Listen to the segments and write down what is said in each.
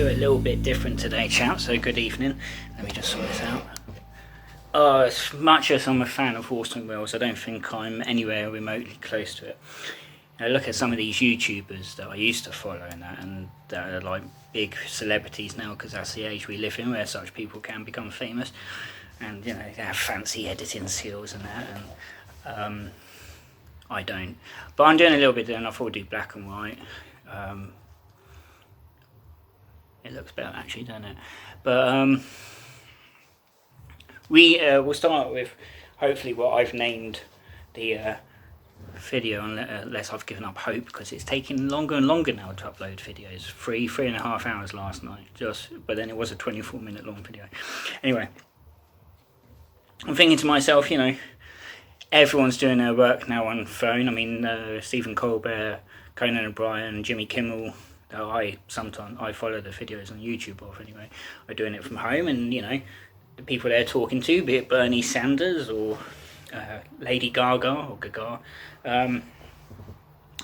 do a little bit different today, chaps, so good evening. Let me just sort this out. As much as I'm a fan of horse and wheels, I don't think I'm anywhere remotely close to it. I look at some of these YouTubers that I used to follow and that are like big celebrities now, because that's the age we live in where such people can become famous, and you know, they have fancy editing skills and that, and I don't. But I'm doing a little bit there, and I thought I'd do black and white. It looks better actually, doesn't it? But we'll start with hopefully what I've named the video, unless I've given up hope, because it's taking longer and longer now to upload videos. 3.5 hours last night, but then it was a 24-minute long video. Anyway, I'm thinking to myself, you know, everyone's doing their work now on phone. I mean, Stephen Colbert, Conan O'Brien, Jimmy Kimmel, I follow the videos on YouTube of anyway, are doing it from home, and you know, the people they're talking to, be it Bernie Sanders or Lady Gaga or Gaga,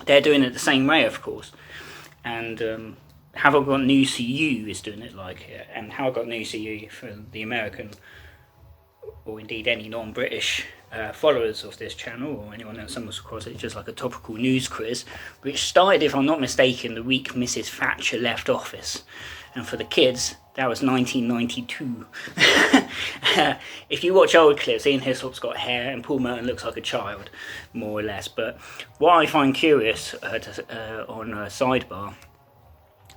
they're doing it the same way, of course. And Have I Got News For You is doing it like it, and How I Got News For You for the American, or indeed any non-British followers of this channel, or anyone that stumbles across it, just like a topical news quiz, which started, if I'm not mistaken, the week Mrs. Thatcher left office. And for the kids, that was 1992. If you watch old clips, Ian Hislop's got hair and Paul Merton looks like a child, more or less. But what I find curious on a sidebar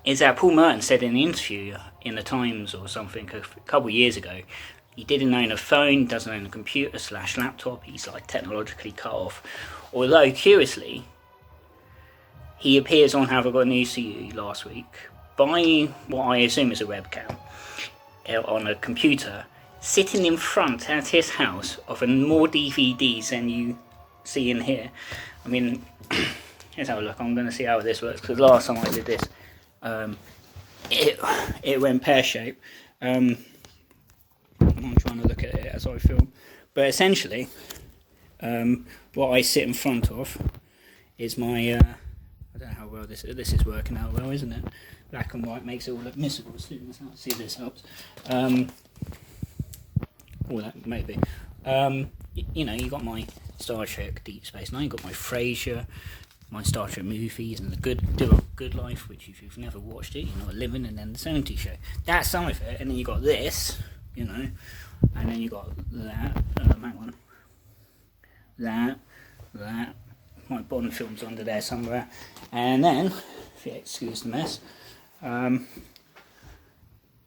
is that Paul Merton said in an interview in the Times or something a couple of years ago, he didn't own a phone, doesn't own a computer / laptop, he's like technologically cut off. Although, curiously, he appears on Have I Got News For You last week by what I assume is a webcam on a computer, sitting in front at his house of more DVDs than you see in here. I mean, let's have a look. I'm going to see how this works, because last time I did this, it went pear-shaped. I'm trying to look at it as I film, but essentially what I sit in front of is my I don't know how well this is working out well, isn't it? Black and white makes it all look miserable. See if this helps. That maybe. You know, you got my Star Trek Deep Space Nine, you got my Frasier, my Star Trek movies, and the Good Life, which if you've never watched it, you're not living, and then the 70s show. That's some of it, and then you got this, you know, and then you got that. Hang on, that. My Bond film's under there somewhere, and then, if you excuse the mess,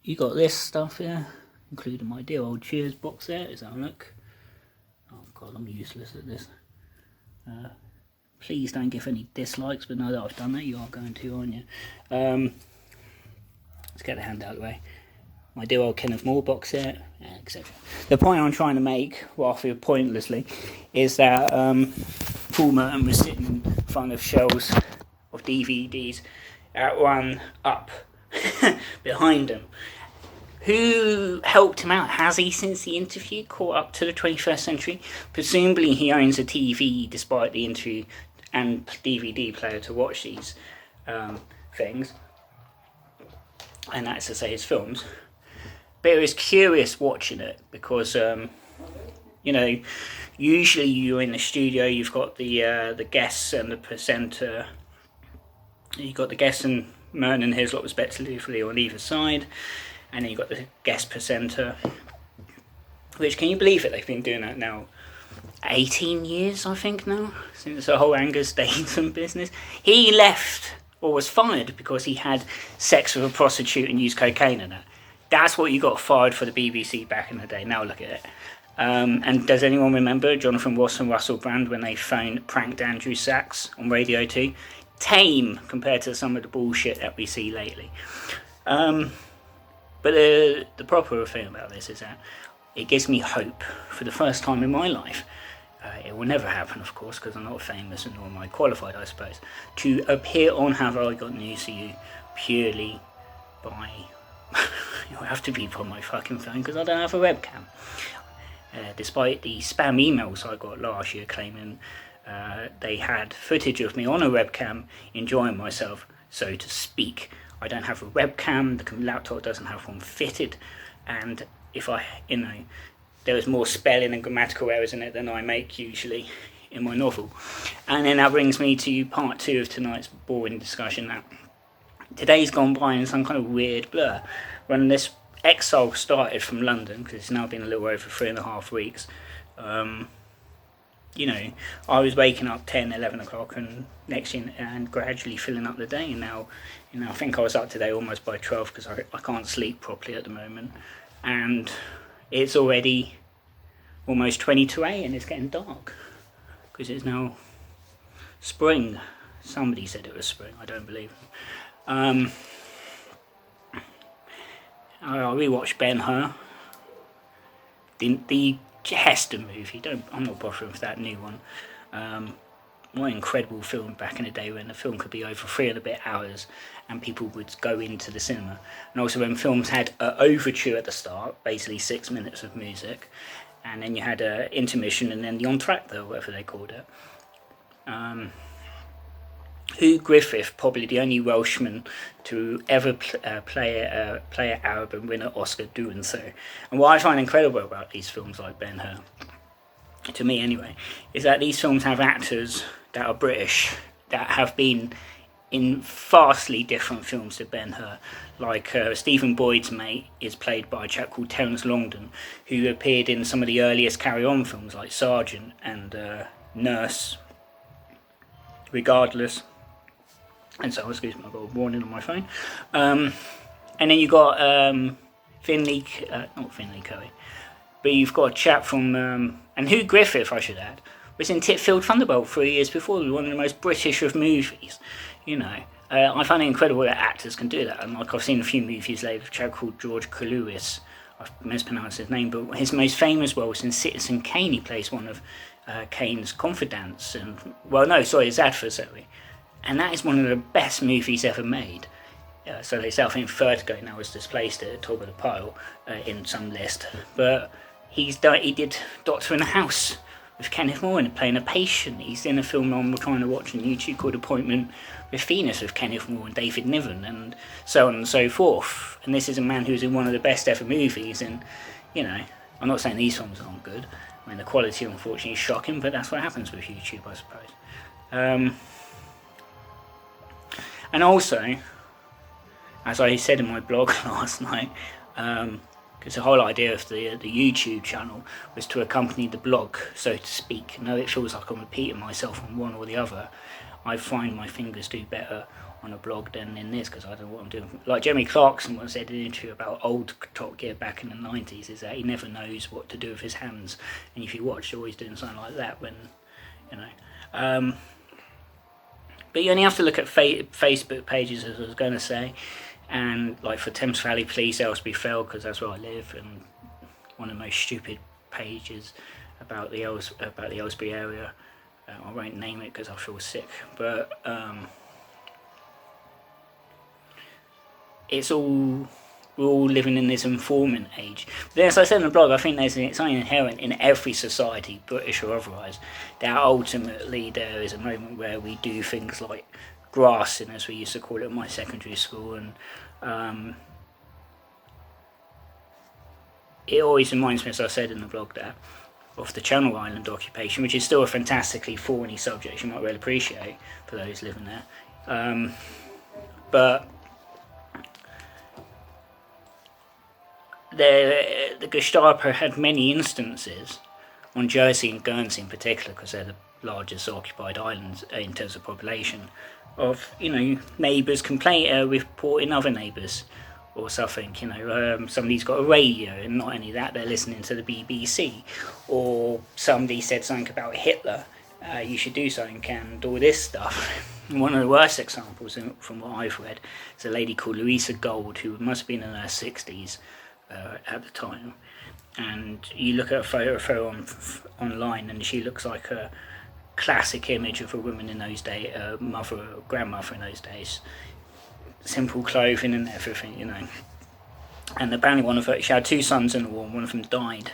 you got this stuff here, including my dear old Cheers box there. Is that a look? Oh god, I'm useless at this. Please don't give any dislikes, but now that I've done that, you are going to, aren't you? Let's get the hand out of the way. My dear old Kenneth Moore box set, etc. The point I'm trying to make, well, I feel pointlessly, is that Paul Merton was sitting in front of shelves of DVDs at one up behind him. Who helped him out? Has he, since the interview, caught up to the 21st century? Presumably he owns a TV, despite the interview, and DVD player to watch these things, and that's to say his films. But it was curious watching it, because you know, usually you're in the studio, you've got the guests and the presenter. You've got the guests and Merton and Hislop respectively on either side, and then you've got the guest presenter, which, can you believe it, they've been doing that now 18 years, I think now, since the whole Angus Dayton business. He left, or was fired, because he had sex with a prostitute and used cocaine and that. That's what you got fired for the BBC back in the day. Now look at it. And does anyone remember Jonathan Ross and Russell Brand when they pranked Andrew Sachs on Radio 2? Tame compared to some of the bullshit that we see lately. But the proper thing about this is that it gives me hope for the first time in my life. It will never happen, of course, because I'm not famous and nor am I qualified, I suppose, to appear on Have I Got News For You purely by... It'll have to be on my fucking phone, because I don't have a webcam. Despite the spam emails I got last year claiming they had footage of me on a webcam enjoying myself, so to speak. I don't have a webcam, the laptop doesn't have one fitted, and if I, there was more spelling and grammatical errors in it than I make usually in my novel. And then that brings me to part 2 of tonight's boring discussion, that today's gone by in some kind of weird blur. When this exile started from London, because it's now been a little over 3.5 weeks, I was waking up 10, 11 o'clock and gradually filling up the day. And now, I think I was up today almost by 12 because I can't sleep properly at the moment. And it's already almost 20 to 8 and it's getting dark because it's now spring. Somebody said it was spring, I don't believe it. I rewatched Ben-Hur, the Hester movie. I'm not bothering with that new one. What an incredible film back in the day when the film could be over 3 and a bit hours and people would go into the cinema. And also when films had an overture at the start, basically 6 minutes of music, and then you had an intermission and then the entr'acte, or whatever they called it. Hugh Griffith, probably the only Welshman to ever play an Arab and win an Oscar doing so. And what I find incredible about these films like Ben-Hur, to me anyway, is that these films have actors that are British, that have been in vastly different films to Ben-Hur. Like Stephen Boyd's mate is played by a chap called Terence Longdon, who appeared in some of the earliest Carry On films like Sergeant and Nurse, Regardless. And so, excuse me, I've got a warning on my phone. And then you've got not Finlay Coe, but you've got a chap from, and Hugh Griffith, I should add, was in Titfield Thunderbolt 3 years before, one of the most British of movies, I find it incredible that actors can do that. And like I've seen a few movies later, a chap called George Coulouris, I've mispronounced his name, but his most famous role was in Citizen Kane. He plays one of Kane's confidants, his adversary. And that is one of the best movies ever made. So they say, I think Vertigo now was displaced at the top of the pile in some list. But he did Doctor in the House with Kenneth More and playing a patient. He's in a film I'm trying to watch on YouTube called Appointment with Venus with Kenneth More and David Niven and so on and so forth. And this is a man who's in one of the best ever movies. And, I'm not saying these films aren't good. I mean, the quality unfortunately is shocking, but that's what happens with YouTube, I suppose. And also, as I said in my blog last night, because the whole idea of the YouTube channel was to accompany the blog, so to speak. Now it feels like I'm repeating myself on one or the other. I find my fingers do better on a blog than in this, because I don't know what I'm doing. Like Jeremy Clarkson once said in an interview about old Top Gear back in the 90s, is that he never knows what to do with his hands. And if you watch, you're always doing something like that when, But you only have to look at Facebook pages, as I was going to say, and like for Thames Valley Police, Aylesbury Fell, because that's where I live, and one of the most stupid pages about the Aylesbury area. I won't name it because I feel sick, but we're all living in this informant age. But as I said in the blog, I think there's something inherent in every society, British or otherwise, that ultimately there is a moment where we do things like grassing, as we used to call it at my secondary school, and it always reminds me, as I said in the blog, that of the Channel Island occupation, which is still a fantastically thorny subject you might well appreciate for those living there. But the Gestapo had many instances on Jersey and Guernsey in particular, because they're the largest occupied islands in terms of population, of neighbours reporting other neighbours or something. Somebody's got a radio, and not only that, they're listening to the BBC, or somebody said something about Hitler, you should do something, and all this stuff. One of the worst examples from what I've read is a lady called Louisa Gold, who must have been in her 60s at the time, and you look at a photo of her online, and she looks like a classic image of a woman in those days, a mother or grandmother in those days, simple clothing and everything, and apparently she had 2 sons in the war, and one of them died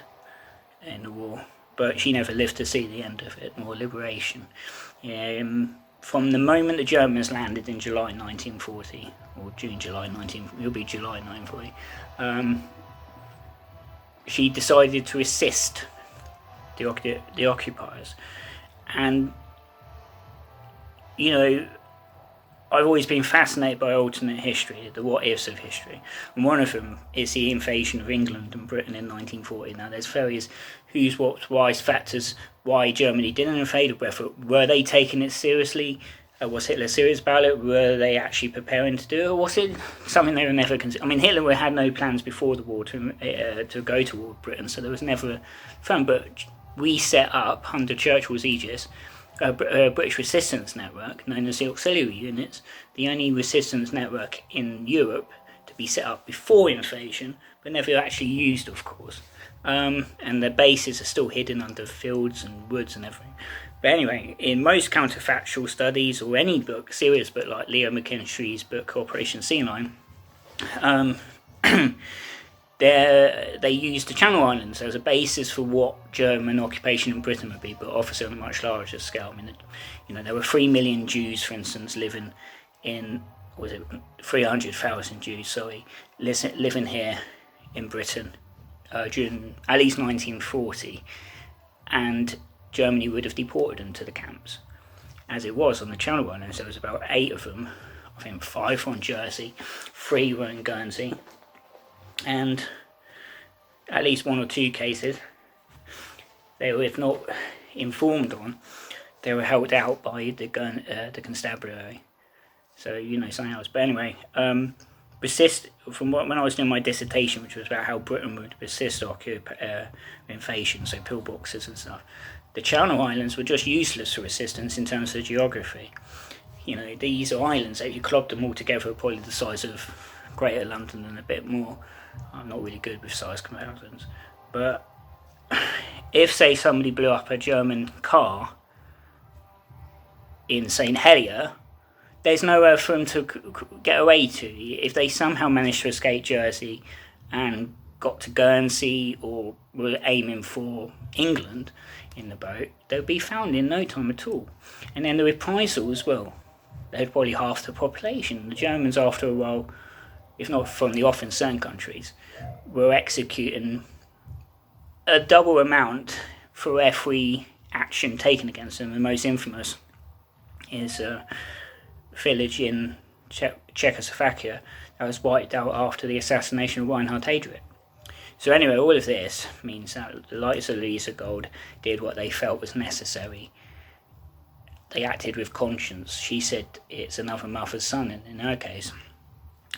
in the war, but she never lived to see the end of it, or liberation. from the moment the Germans landed in July 1940, or July 1940, she decided to assist the occupiers. And, you know, I've always been fascinated by alternate history, the what-ifs of history. And one of them is the invasion of England and Britain in 1940. Now, there's various who's, what's, why's factors why Germany didn't invade. Were they taking it seriously? Was Hitler serious about it? Were they actually preparing to do it? Or was it something they were never considering? I mean, Hitler had no plans before the war to go to war with Britain, so there was never fun. But we set up, under Churchill's aegis, a British resistance network known as the Auxiliary Units, the only resistance network in Europe to be set up before invasion, but never actually used, of course. And their bases are still hidden under fields and woods and everything. But anyway, in most counterfactual studies, or any book, serious book like Leo McKinstry's book Operation Sea Lion, they used the Channel Islands as a basis for what German occupation in Britain would be, but obviously on a much larger scale. I mean, you know, there were 3 million Jews, for instance, living in, 300,000 Jews, living here in Britain during at least 1940, and Germany would have deported them to the camps. As it was on the Channel Islands, there was about 8 of them. I think 5 were on Jersey, 3 were in Guernsey, and at least 1 or 2 cases they were, if not informed on, they were held out by the constabulary. So, you know, something else. But anyway, when I was doing my dissertation, which was about how Britain would resist invasion, so pillboxes and stuff, the Channel Islands were just useless for resistance in terms of geography. You know, these are islands, if you clubbed them all together, are probably the size of Greater London and a bit more. I'm not really good with size comparisons. But if, say, somebody blew up a German car in St. Helier, there's nowhere for them to get away to. If they somehow managed to escape Jersey and got to Guernsey or were aiming for England in the boat, they'd be found in no time at all. And then the reprisal as well. They'd probably half the population. The Germans, after a while, if not from the off in certain countries, were executing a double amount for every action taken against them. The most infamous is a village in Czechoslovakia that was wiped out after the assassination of Reinhard Heydrich. So anyway, all of this means that the likes of Louisa Gold did what they felt was necessary. They acted with conscience. She said it's another mother's son in her case.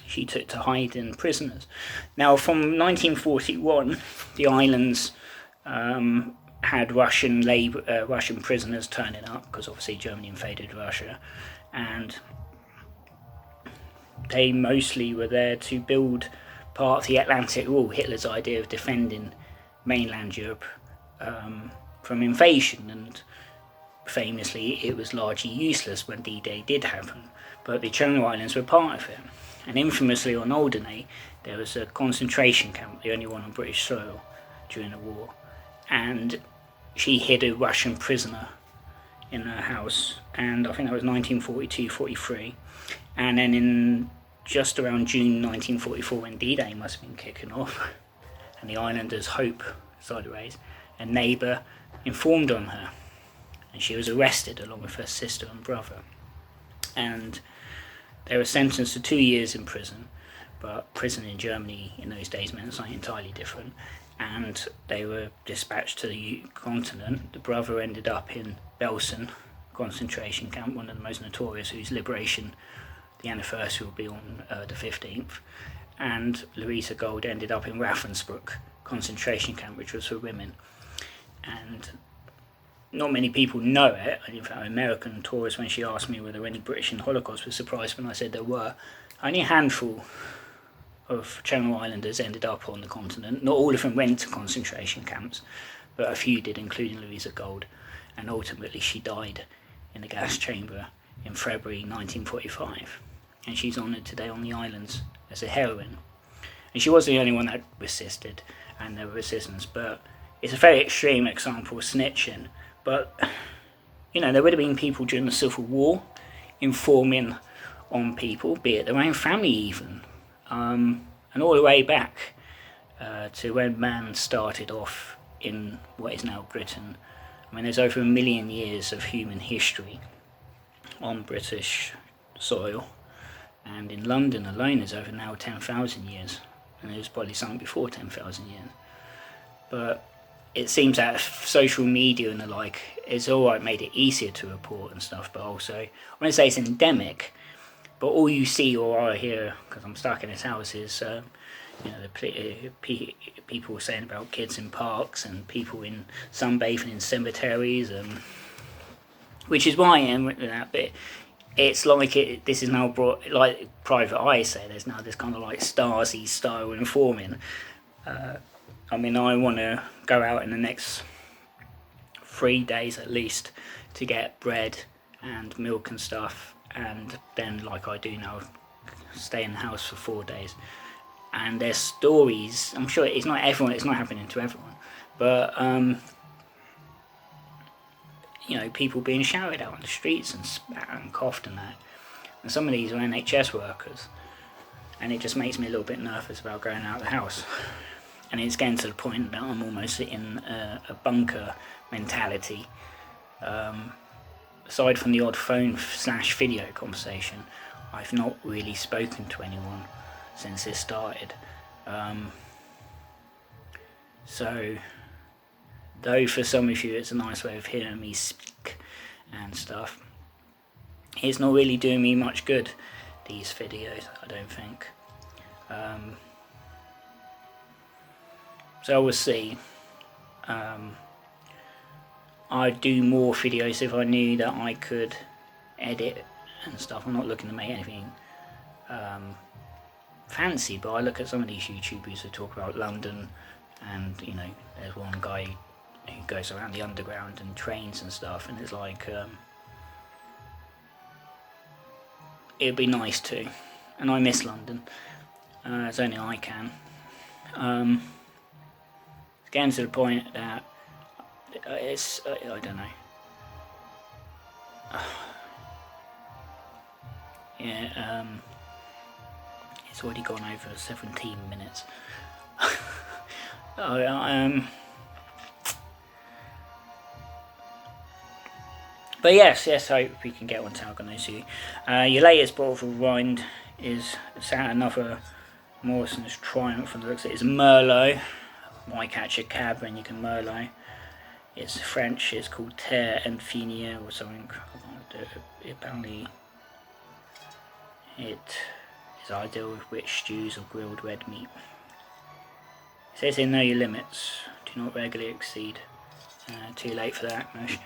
She took to hiding prisoners. Now, from 1941, the islands had Russian prisoners turning up, because obviously Germany invaded Russia, and they mostly were there to build part of the Atlantic Wall, Hitler's idea of defending mainland Europe from invasion, and famously it was largely useless when D-Day did happen, but the Channel Islands were part of it. And infamously on Alderney there was a concentration camp, the only one on British soil during the war, and she hid a Russian prisoner in her house, and I think that was 1942-43, and then in just around June 1944, when D-Day must have been kicking off and the islanders' hope started to raise, a neighbour informed on her, and she was arrested along with her sister and brother, and they were sentenced to 2 years in prison. But prison in Germany in those days meant something entirely different, and they were dispatched to the continent. The brother ended up in Belsen concentration camp, one of the most notorious, whose liberation, the anniversary, will be on the 15th, and Louisa Gold ended up in Ravensbrück concentration camp, which was for women. And not many people know it. In fact, American tourists, when she asked me were there any British in the Holocaust, were surprised when I said there were. Only a handful of Channel Islanders ended up on the continent. Not all of them went to concentration camps, but a few did, including Louisa Gold, and ultimately she died in the gas chamber in February 1945, and she's honoured today on the islands as a heroine. And she was the only one that resisted, and there were resistance, but it's a very extreme example of snitching. But, you know, there would have been people during the Civil War informing on people, be it their own family even, and all the way back to when man started off in what is now Britain. I mean, there's over 1 million years of human history on British soil, and in London alone there's over now 10,000 years, and there's probably something before 10,000 years. But it seems that social media and the like is alright, made it easier to report and stuff, but also, I wouldn't say it's endemic, but all you see or I hear, because I'm stuck in this house, is people saying about kids in parks and people in sunbathing in cemeteries, which is why I am with that bit. It's like this is now brought, like Private Eye say, there's now this kind of like Stasi style informing. I mean, I want to go out in the next 3 days at least to get bread and milk and stuff, and then, like I do now, stay in the house for 4 days. And there's stories, I'm sure it's not everyone, it's not happening to everyone, but people being shouted at on the streets and spat and coughed and that. And some of these are NHS workers, and it just makes me a little bit nervous about going out of the house. And it's getting to the point that I'm almost in a bunker mentality. Aside from the odd phone/video conversation, I've not really spoken to anyone since this started. So, though for some of you it's a nice way of hearing me speak and stuff, it's not really doing me much good, these videos, I don't think. So we'll see. I'd do more videos if I knew that I could edit and stuff. I'm not looking to make anything fancy, but I look at some of these YouTubers who talk about London, and there's one guy who goes around the underground and trains and stuff, and it's like it'd be nice too. And I miss London, as only I can. It's getting to the point that it's I don't know. It's already gone over 17 minutes. But yes, hope we can get one to organise you. Your latest bottle of wine is another Morrison's Triumph, from the looks of it. It's Merlot. Why catch a cab when you can Merlot? It's French, it's called 10APR20 or something. Apparently it is ideal with rich stews or grilled red meat. It says here, know your limits, do not regularly exceed. Too late for that, Mush.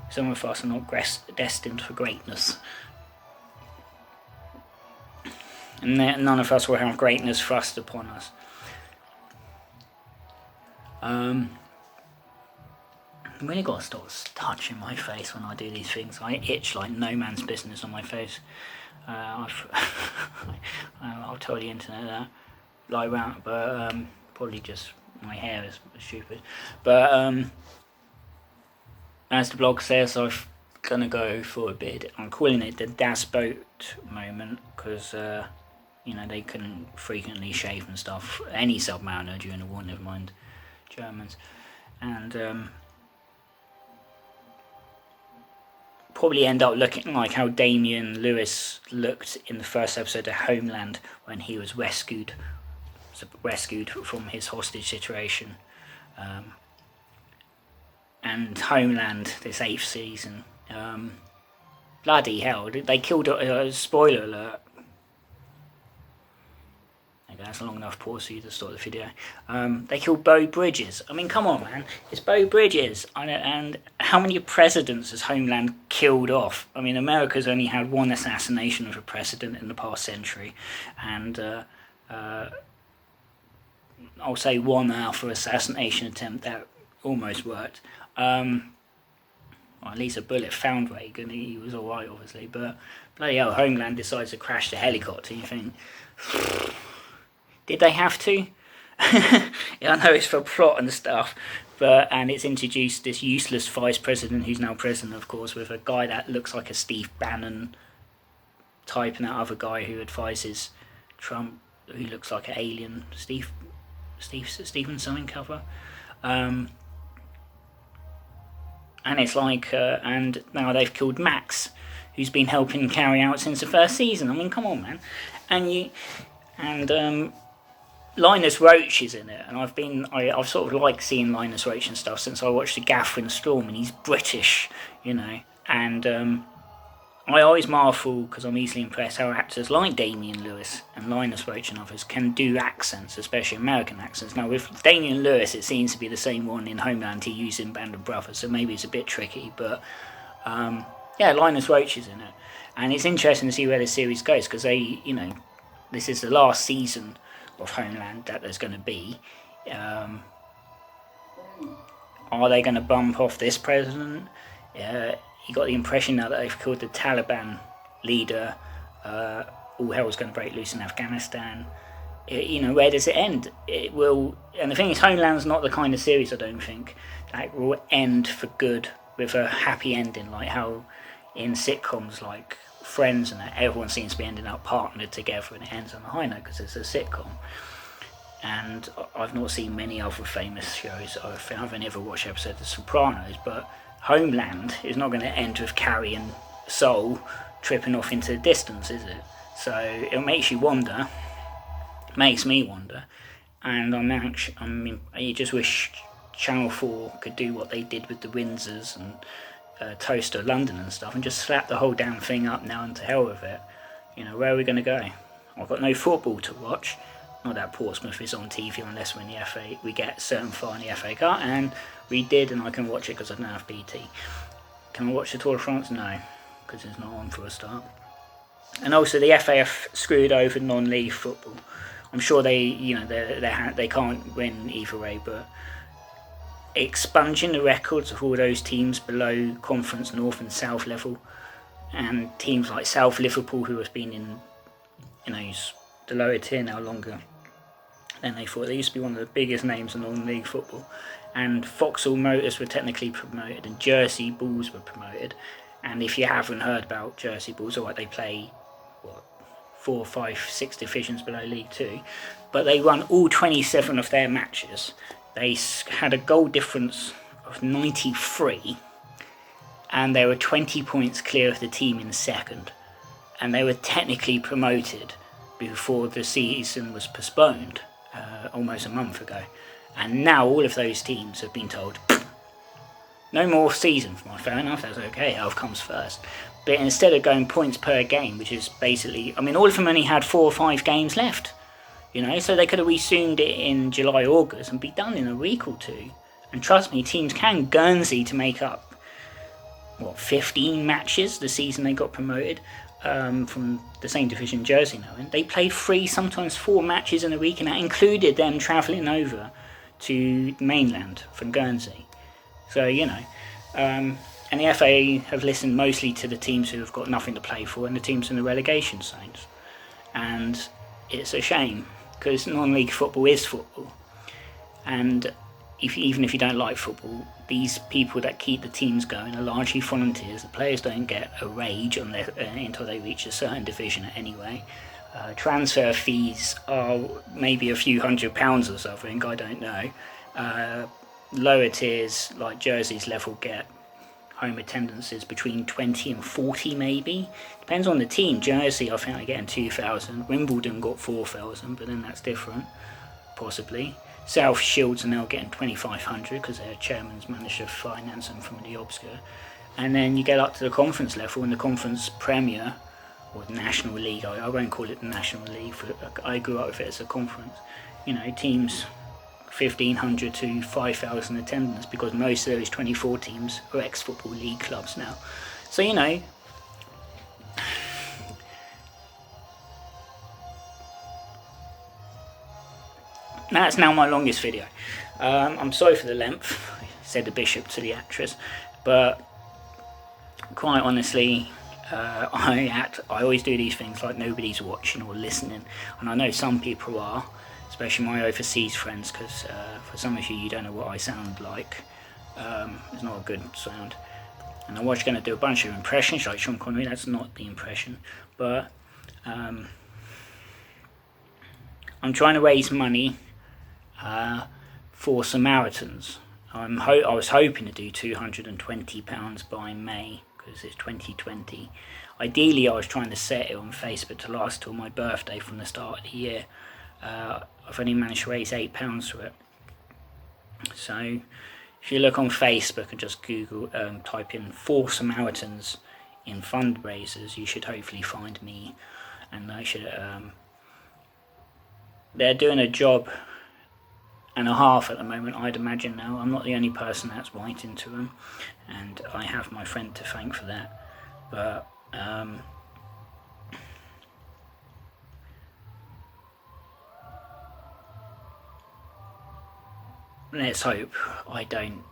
Some of us are not destined for greatness. And none of us will have greatness thrust upon us. I've really got to stop touching my face when I do these things. I itch like no man's business on my face. I'll tell the internet that. Like that, but probably just my hair is stupid. But as the blog says, I'm gonna go for a bit. I'm calling it the Das Boat moment because they couldn't frequently shave and stuff. Any submariner during the war, never mind Germans, and probably end up looking like how Damian Lewis looked in the first episode of Homeland when he was rescued from his hostage situation. And Homeland, this 8th season, bloody hell, they killed, spoiler alert. Okay, that's a long enough pause for you to start the video. They killed Beau Bridges. I mean, come on, man, it's Beau Bridges. And how many presidents has Homeland killed off? I mean, America's only had one assassination of a president in the past century, and I'll say one alpha assassination attempt that almost worked. Well, at least a bullet found Reagan. He was alright, obviously, but bloody hell, Homeland decides to crash the helicopter. You think, did they have to? I know it's for plot and stuff, and it's introduced this useless vice president who's now president, of course, with a guy that looks like a Steve Bannon type, and that other guy who advises Trump, who looks like an alien, Stephen something cover. And it's like, and now they've killed Max, who's been helping carry out since the first season. I mean, come on, man. And Linus Roach is in it, and I've sort of liked seeing Linus Roach and stuff since I watched The Gaffer and Storm, and he's British, and I always marvel, because I'm easily impressed, how actors like Damian Lewis and Linus Roach and others can do accents, especially American accents. Now, with Damian Lewis, it seems to be the same one in Homeland he used in Band of Brothers, so maybe it's a bit tricky, but Linus Roach is in it. And it's interesting to see where the series goes, because this is the last season of Homeland that there's going to be. Are they going to bump off this president? You got the impression now that they've killed the Taliban leader, all hell's going to break loose in Afghanistan. Where does it end? It will, and the thing is, Homeland's not the kind of series, I don't think, that will end for good with a happy ending, like how in sitcoms like Friends and that, everyone seems to be ending up partnered together and it ends on a high note because it's a sitcom. And I've not seen many other famous shows. I haven't ever watched episodes of The Sopranos, but Homeland is not going to end with Carrie and Sol tripping off into the distance, is it? So it makes you wonder, makes me wonder, and I just wish Channel 4 could do what they did with the Windsors and Toaster London and stuff, and just slap the whole damn thing up now and to hell with it. Where are we going to go? I've got no football to watch. Not that Portsmouth is on TV unless we're in the FA. We get certain far in the FA Cup, and we did, and I can watch it because I don't have BT. Can I watch the Tour de France? No, because it's not on for a start. And also the FAF screwed over non-league football. I'm sure they can't win either way, but expunging the records of all those teams below Conference North and South level, and teams like South Liverpool, who have been in the lower tier now longer than they thought. They used to be one of the biggest names in non-league football, and Vauxhall Motors were technically promoted and Jersey Bulls were promoted. And if you haven't heard about Jersey Bulls, they play 4, 5, 6 divisions below League 2, but they won all 27 of their matches. They had a goal difference of 93, and they were 20 points clear of the team in second, and they were technically promoted before the season was postponed almost a month ago. And now all of those teams have been told, no more season. Fair enough, that's okay, health comes first. But instead of going points per game, which is basically, all of them only had 4 or 5 games left. So they could have resumed it in July, August and be done in a week or two. And trust me, teams can Guernsey to make up, 15 matches the season they got promoted from the same division Jersey now. And they played 3, sometimes 4 matches in a week, and that included them travelling over to the mainland from Guernsey. So, and the FA have listened mostly to the teams who have got nothing to play for and the teams in the relegation zones. And it's a shame, because non-league football is football, and even if you don't like football, these people that keep the teams going are largely volunteers. The players don't get a wage until they reach a certain division anyway. Transfer fees are maybe a few £100 or something, I don't know. Lower tiers like Jersey's level get home attendances between 20 and 40 maybe. Depends on the team. Jersey, I think they're getting 2,000. Wimbledon got 4,000, but then that's different, possibly. South Shields are now getting 2,500 because their chairman's managed to finance them from the obscure. And then you get up to the conference level, and the conference premier, or the National League, I won't call it the National League, I grew up with it as a conference. Teams 1,500 to 5,000 attendance, because most of those 24 teams are ex-Football League clubs now. So, that's now my longest video. I'm sorry for the length, said the bishop to the actress, but quite honestly, I always do these things like nobody's watching or listening, and I know some people are, especially my overseas friends, because for some of you, you don't know what I sound like. It's not a good sound. And I was going to do a bunch of impressions like Sean Connery. That's not the impression, but I'm trying to raise money for Samaritans. I was hoping to do £220 by May, because it's 2020. Ideally, I was trying to set it on Facebook to last till my birthday from the start of the year. I've only managed to raise £8 for it. So if you look on Facebook and just Google, type in "For Samaritans" in fundraisers, you should hopefully find me. And I should, they're doing a job and a half at the moment, I'd imagine now. I'm not the only person that's writing to them, and I have my friend to thank for that. But let's hope I don't,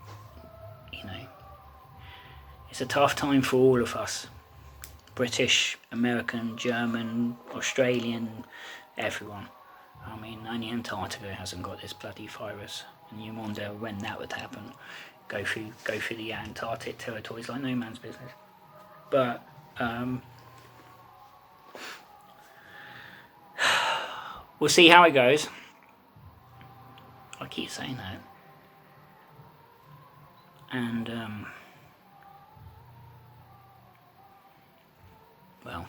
it's a tough time for all of us. British, American, German, Australian, everyone. I mean, only Antarctica hasn't got this bloody virus, and you wonder when that would happen. Go through the Antarctic territories like no man's business. But we'll see how it goes. I keep saying that. And well,